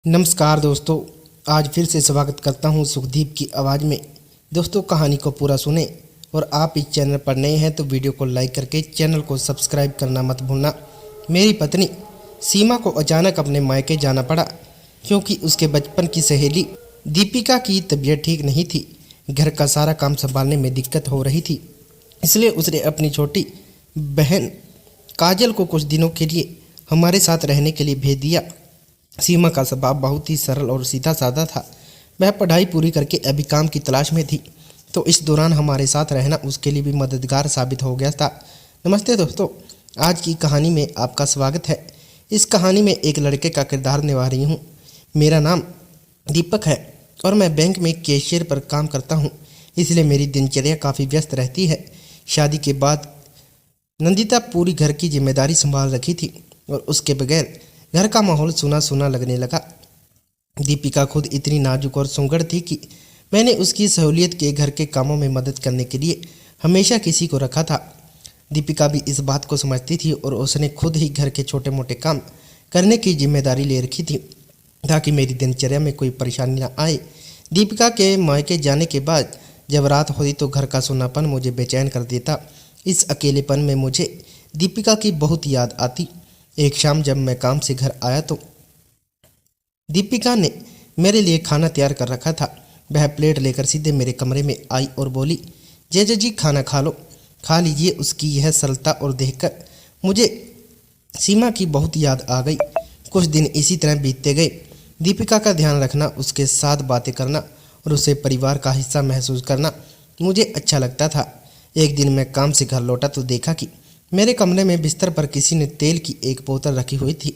नमस्कार दोस्तों, आज फिर से स्वागत करता हूं सुखदीप की आवाज़ में। दोस्तों, कहानी को पूरा सुने और आप इस चैनल पर नए हैं तो वीडियो को लाइक करके चैनल को सब्सक्राइब करना मत भूलना। मेरी पत्नी सीमा को अचानक अपने मायके जाना पड़ा क्योंकि उसके बचपन की सहेली दीपिका की तबीयत ठीक नहीं थी। घर का सारा काम संभालने में दिक्कत हो रही थी, इसलिए उसने अपनी छोटी बहन काजल को कुछ दिनों के लिए हमारे साथ रहने के लिए भेज दिया। सीमा का स्वभाव बहुत ही सरल और सीधा साधा था। वह पढ़ाई पूरी करके अभी काम की तलाश में थी, तो इस दौरान हमारे साथ रहना उसके लिए भी मददगार साबित हो गया था। नमस्ते दोस्तों, आज की कहानी में आपका स्वागत है। इस कहानी में एक लड़के का किरदार निभा रही हूँ। मेरा नाम दीपक है और मैं बैंक में कैशियर पर काम करता हूँ, इसलिए मेरी दिनचर्या काफ़ी व्यस्त रहती है। शादी के बाद नंदिता पूरी घर की जिम्मेदारी संभाल रखी थी और उसके बगैर घर का माहौल सुना सुना लगने लगा। दीपिका खुद इतनी नाजुक और सुंदर थी कि मैंने उसकी सहूलियत के घर के कामों में मदद करने के लिए हमेशा किसी को रखा था। दीपिका भी इस बात को समझती थी और उसने खुद ही घर के छोटे मोटे काम करने की जिम्मेदारी ले रखी थी ताकि मेरी दिनचर्या में कोई परेशानी ना आए। दीपिका के मायके जाने के बाद जब रात होती तो घर का सुनापन मुझे बेचैन कर देता। इस अकेलेपन में मुझे दीपिका की बहुत याद आती। एक शाम जब मैं काम से घर आया तो दीपिका ने मेरे लिए खाना तैयार कर रखा था। वह प्लेट लेकर सीधे मेरे कमरे में आई और बोली, जेजा जी खाना खा लो, खा लीजिए। उसकी यह सरलता और देखकर मुझे सीमा की बहुत याद आ गई। कुछ दिन इसी तरह बीतते गए। दीपिका का ध्यान रखना, उसके साथ बातें करना और उसे परिवार का हिस्सा महसूस करना मुझे अच्छा लगता था। एक दिन मैं काम से घर लौटा तो देखा कि मेरे कमरे में बिस्तर पर किसी ने तेल की एक बोतल रखी हुई थी।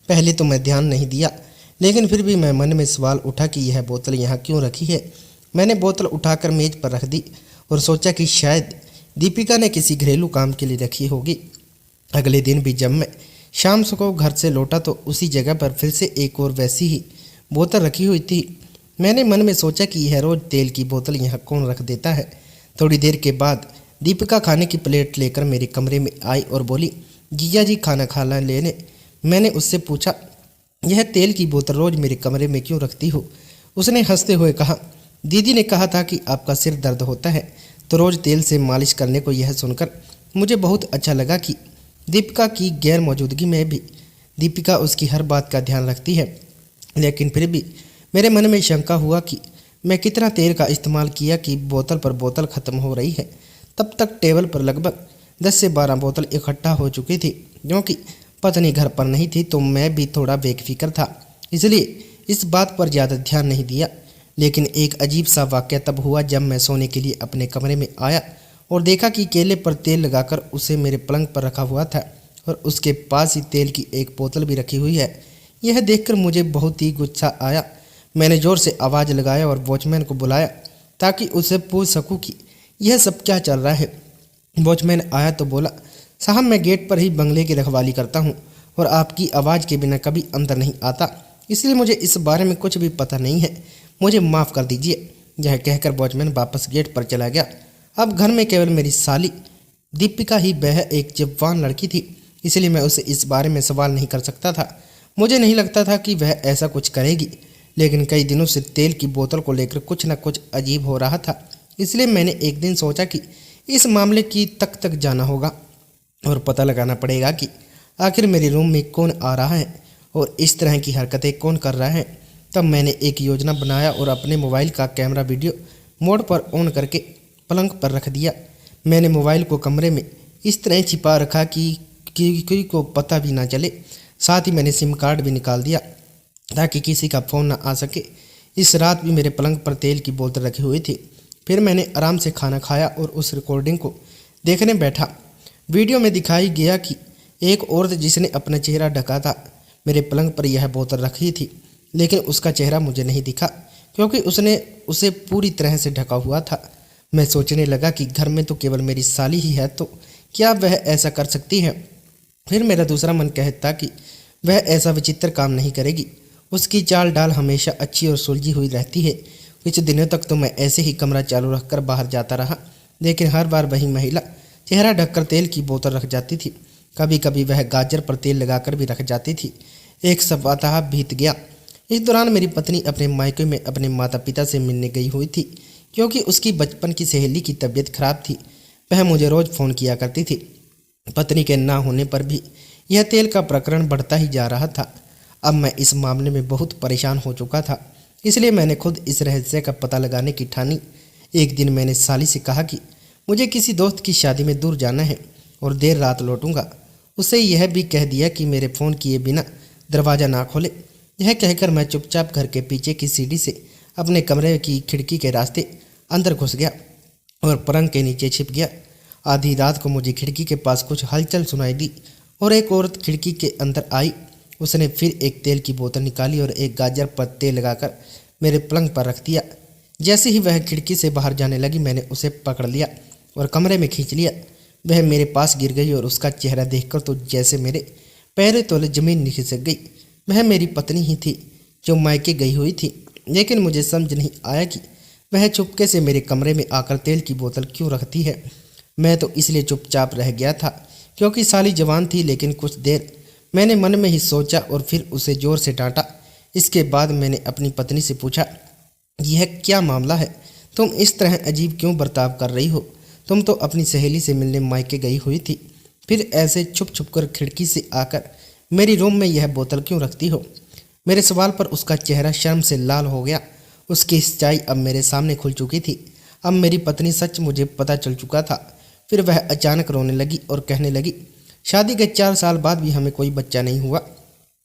पहले तो मैं ध्यान नहीं दिया, लेकिन फिर भी मैं मन में सवाल उठा कि यह बोतल यहाँ क्यों रखी है। मैंने बोतल उठाकर मेज पर रख दी और सोचा कि शायद दीपिका ने किसी घरेलू काम के लिए रखी होगी। अगले दिन भी जब मैं शाम को घर से लौटा तो उसी जगह पर फिर से एक और वैसी ही बोतल रखी हुई थी। मैंने मन में सोचा कि यह रोज़ तेल की बोतल यहाँ कौन रख देता है। थोड़ी देर के बाद दीपिका खाने की प्लेट लेकर मेरे कमरे में आई और बोली, जीजा जी खाना खाना लेने। मैंने उससे पूछा, यह तेल की बोतल रोज़ मेरे कमरे में क्यों रखती हो? उसने हंसते हुए कहा, दीदी ने कहा था कि आपका सिर दर्द होता है तो रोज़ तेल से मालिश करने को। यह सुनकर मुझे बहुत अच्छा लगा कि दीपिका की गैर मौजूदगी में भी दीपिका उसकी हर बात का ध्यान रखती है। लेकिन फिर भी मेरे मन में शंका हुआ कि मैं कितना तेल का इस्तेमाल किया कि बोतल पर बोतल ख़त्म हो रही है। तब तक टेबल पर लगभग 10 से 12 बोतल इकट्ठा हो चुकी थी। क्योंकि पत्नी घर पर नहीं थी तो मैं भी थोड़ा बेफिक्र था, इसलिए इस बात पर ज़्यादा ध्यान नहीं दिया। लेकिन एक अजीब सा वाक़या तब हुआ जब मैं सोने के लिए अपने कमरे में आया और देखा कि केले पर तेल लगाकर उसे मेरे पलंग पर रखा हुआ था और उसके पास ही तेल की एक बोतल भी रखी हुई है। यह देखकर मुझे बहुत ही गुस्सा आया। मैंने ज़ोर से आवाज़ लगाया और वॉचमैन को बुलाया ताकि उसे पूछ सकूं कि यह सब क्या चल रहा है। वॉचमैन आया तो बोला, साहब मैं गेट पर ही बंगले की रखवाली करता हूँ और आपकी आवाज़ के बिना कभी अंदर नहीं आता, इसलिए मुझे इस बारे में कुछ भी पता नहीं है, मुझे माफ़ कर दीजिए। यह कहकर वॉचमैन वापस गेट पर चला गया। अब घर में केवल मेरी साली दीपिका ही, वह एक जवान लड़की थी, इसलिए मैं उसे इस बारे में सवाल नहीं कर सकता था। मुझे नहीं लगता था कि वह ऐसा कुछ करेगी, लेकिन कई दिनों से तेल की बोतल को लेकर कुछ न कुछ अजीब हो रहा था। इसलिए मैंने एक दिन सोचा कि इस मामले की तक जाना होगा और पता लगाना पड़ेगा कि आखिर मेरे रूम में कौन आ रहा है और इस तरह की हरकतें कौन कर रहा है। तब मैंने एक योजना बनाया और अपने मोबाइल का कैमरा वीडियो मोड पर ऑन करके पलंग पर रख दिया। मैंने मोबाइल को कमरे में इस तरह छिपा रखा कि किसी को पता भी ना चले। साथ ही मैंने सिम कार्ड भी निकाल दिया ताकि किसी का फ़ोन ना आ सके। इस रात भी मेरे पलंग पर तेल की बोतल रखी हुई थी। फिर मैंने आराम से खाना खाया और उस रिकॉर्डिंग को देखने बैठा। वीडियो में दिखाई गया कि एक औरत जिसने अपना चेहरा ढका था मेरे पलंग पर यह बोतल रखी थी, लेकिन उसका चेहरा मुझे नहीं दिखा क्योंकि उसने उसे पूरी तरह से ढका हुआ था। मैं सोचने लगा कि घर में तो केवल मेरी साली ही है, तो क्या वह ऐसा कर सकती है? फिर मेरा दूसरा मन कहता कि वह ऐसा विचित्र काम नहीं करेगी। उसकी चाल डाल हमेशा अच्छी और सुलझी हुई रहती है। कुछ दिनों तक तो मैं ऐसे ही कमरा चालू रखकर बाहर जाता रहा, लेकिन हर बार वही महिला चेहरा ढककर तेल की बोतल रख जाती थी। कभी कभी वह गाजर पर तेल लगाकर भी रख जाती थी। एक सप्ताह बीत गया। इस दौरान मेरी पत्नी अपने मायके में अपने माता पिता से मिलने गई हुई थी, क्योंकि उसकी बचपन की सहेली की तबीयत खराब थी। वह मुझे रोज़ फ़ोन किया करती थी। पत्नी के ना होने पर भी यह तेल का प्रकरण बढ़ता ही जा रहा था। अब मैं इस मामले में बहुत परेशान हो चुका था, इसलिए मैंने खुद इस रहस्य का पता लगाने की ठानी। एक दिन मैंने साली से कहा कि मुझे किसी दोस्त की शादी में दूर जाना है और देर रात लौटूंगा। उसे यह भी कह दिया कि मेरे फ़ोन किए बिना दरवाज़ा ना खोले। यह कहकर मैं चुपचाप घर के पीछे की सीढ़ी से अपने कमरे की खिड़की के रास्ते अंदर घुस गया और पलंग के नीचे छिप गया। आधी रात को मुझे खिड़की के पास कुछ हलचल सुनाई दी और एक औरत खिड़की के अंदर आई। उसने फिर एक तेल की बोतल निकाली और एक गाजर पर तेल लगाकर मेरे पलंग पर रख दिया। जैसे ही वह खिड़की से बाहर जाने लगी, मैंने उसे पकड़ लिया और कमरे में खींच लिया। वह मेरे पास गिर गई और उसका चेहरा देखकर तो जैसे मेरे पैरों तले जमीन खिसक गई। वह मेरी पत्नी ही थी जो मायके गई हुई थी, लेकिन मुझे समझ नहीं आया कि वह चुपके से मेरे कमरे में आकर तेल की बोतल क्यों रखती है। मैं तो इसलिए चुपचाप रह गया था क्योंकि साली जवान थी, लेकिन कुछ देर मैंने मन में ही सोचा और फिर उसे ज़ोर से डांटा। इसके बाद मैंने अपनी पत्नी से पूछा, यह क्या मामला है? तुम इस तरह अजीब क्यों बर्ताव कर रही हो? तुम तो अपनी सहेली से मिलने मायके गई हुई थी, फिर ऐसे छुप छुप कर खिड़की से आकर मेरी रूम में यह बोतल क्यों रखती हो? मेरे सवाल पर उसका चेहरा शर्म से लाल हो गया। उसकी सच्चाई अब मेरे सामने खुल चुकी थी। अब मेरी पत्नी सच मुझे पता चल चुका था। फिर वह अचानक रोने लगी और कहने लगी, शादी के 4 साल बाद भी हमें कोई बच्चा नहीं हुआ,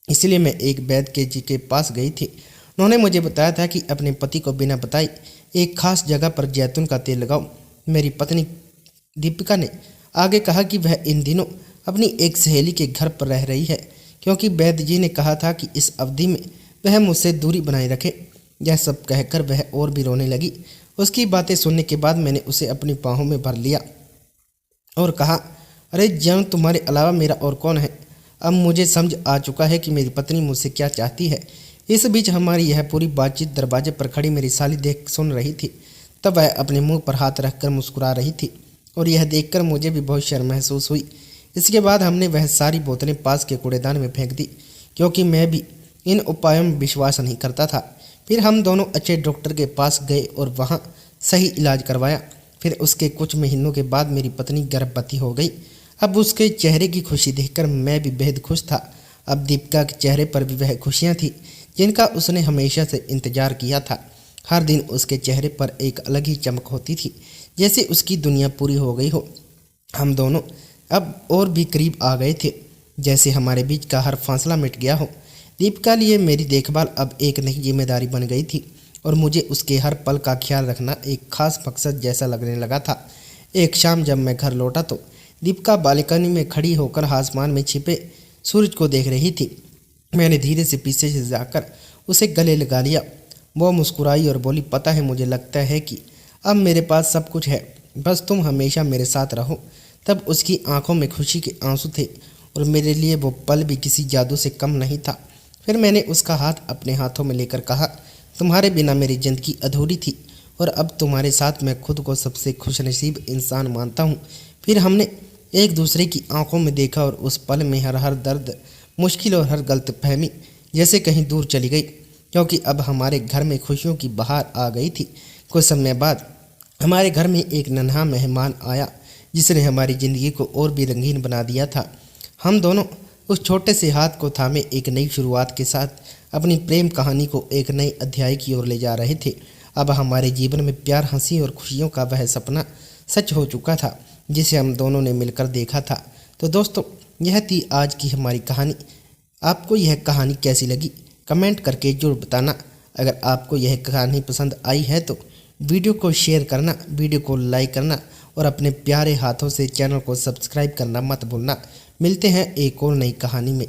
इसलिए मैं एक वैद्य जी के पास गई थी। उन्होंने मुझे बताया था कि अपने पति को बिना बताए एक खास जगह पर जैतून का तेल लगाओ। मेरी पत्नी दीपिका ने आगे कहा कि वह इन दिनों अपनी एक सहेली के घर पर रह रही है, क्योंकि वैद्य जी ने कहा था कि इस अवधि में वह मुझसे दूरी बनाए रखे। यह सब कहकर वह और भी रोने लगी। उसकी बातें सुनने के बाद मैंने उसे अपनी बाहों में भर लिया और कहा, अरे जान, तुम्हारे अलावा मेरा और कौन है? अब मुझे समझ आ चुका है कि मेरी पत्नी मुझसे क्या चाहती है। इस बीच हमारी यह पूरी बातचीत दरवाजे पर खड़ी मेरी साली देख सुन रही थी। तब वह अपने मुंह पर हाथ रखकर मुस्कुरा रही थी और यह देखकर मुझे भी बहुत शर्म महसूस हुई। इसके बाद हमने वह सारी बोतलें पास के कूड़ेदान में फेंक दी, क्योंकि मैं भी इन उपायों में विश्वास नहीं करता था। फिर हम दोनों अच्छे डॉक्टर के पास गए और वहाँ सही इलाज करवाया। फिर उसके कुछ महीनों के बाद मेरी पत्नी गर्भवती हो गई। अब उसके चेहरे की खुशी देखकर मैं भी बेहद खुश था। अब दीपिका के चेहरे पर भी वह खुशियाँ थी जिनका उसने हमेशा से इंतजार किया था। हर दिन उसके चेहरे पर एक अलग ही चमक होती थी, जैसे उसकी दुनिया पूरी हो गई हो। हम दोनों अब और भी करीब आ गए थे, जैसे हमारे बीच का हर फासला मिट गया हो। दीपिका लिए मेरी देखभाल अब एक नई जिम्मेदारी बन गई थी और मुझे उसके हर पल का ख्याल रखना एक खास मकसद जैसा लगने लगा था। एक शाम जब मैं घर लौटा तो दीपिका बालकनी में खड़ी होकर आसमान में छिपे सूरज को देख रही थी। मैंने धीरे से पीछे से जाकर उसे गले लगा लिया। वो मुस्कुराई और बोली, पता है, मुझे लगता है कि अब मेरे पास सब कुछ है, बस तुम हमेशा मेरे साथ रहो। तब उसकी आंखों में खुशी के आंसू थे और मेरे लिए वो पल भी किसी जादू से कम नहीं था। फिर मैंने उसका हाथ अपने हाथों में लेकर कहा, तुम्हारे बिना मेरी ज़िंदगी अधूरी थी और अब तुम्हारे साथ मैं खुद को सबसे खुशनसीब इंसान मानता हूँ। फिर हमने एक दूसरे की आंखों में देखा और उस पल में हर दर्द, मुश्किल और हर गलतफहमी जैसे कहीं दूर चली गई, क्योंकि अब हमारे घर में खुशियों की बहार आ गई थी। कुछ समय बाद हमारे घर में एक नन्हा मेहमान आया जिसने हमारी ज़िंदगी को और भी रंगीन बना दिया था। हम दोनों उस छोटे से हाथ को थामे एक नई शुरुआत के साथ अपनी प्रेम कहानी को एक नए अध्याय की ओर ले जा रहे थे। अब हमारे जीवन में प्यार, हंसी और खुशियों का वह सपना सच हो चुका था जिसे हम दोनों ने मिलकर देखा था। तो दोस्तों, यह थी आज की हमारी कहानी। आपको यह कहानी कैसी लगी कमेंट करके जरूर बताना। अगर आपको यह कहानी पसंद आई है तो वीडियो को शेयर करना, वीडियो को लाइक करना और अपने प्यारे हाथों से चैनल को सब्सक्राइब करना मत भूलना। मिलते हैं एक और नई कहानी में।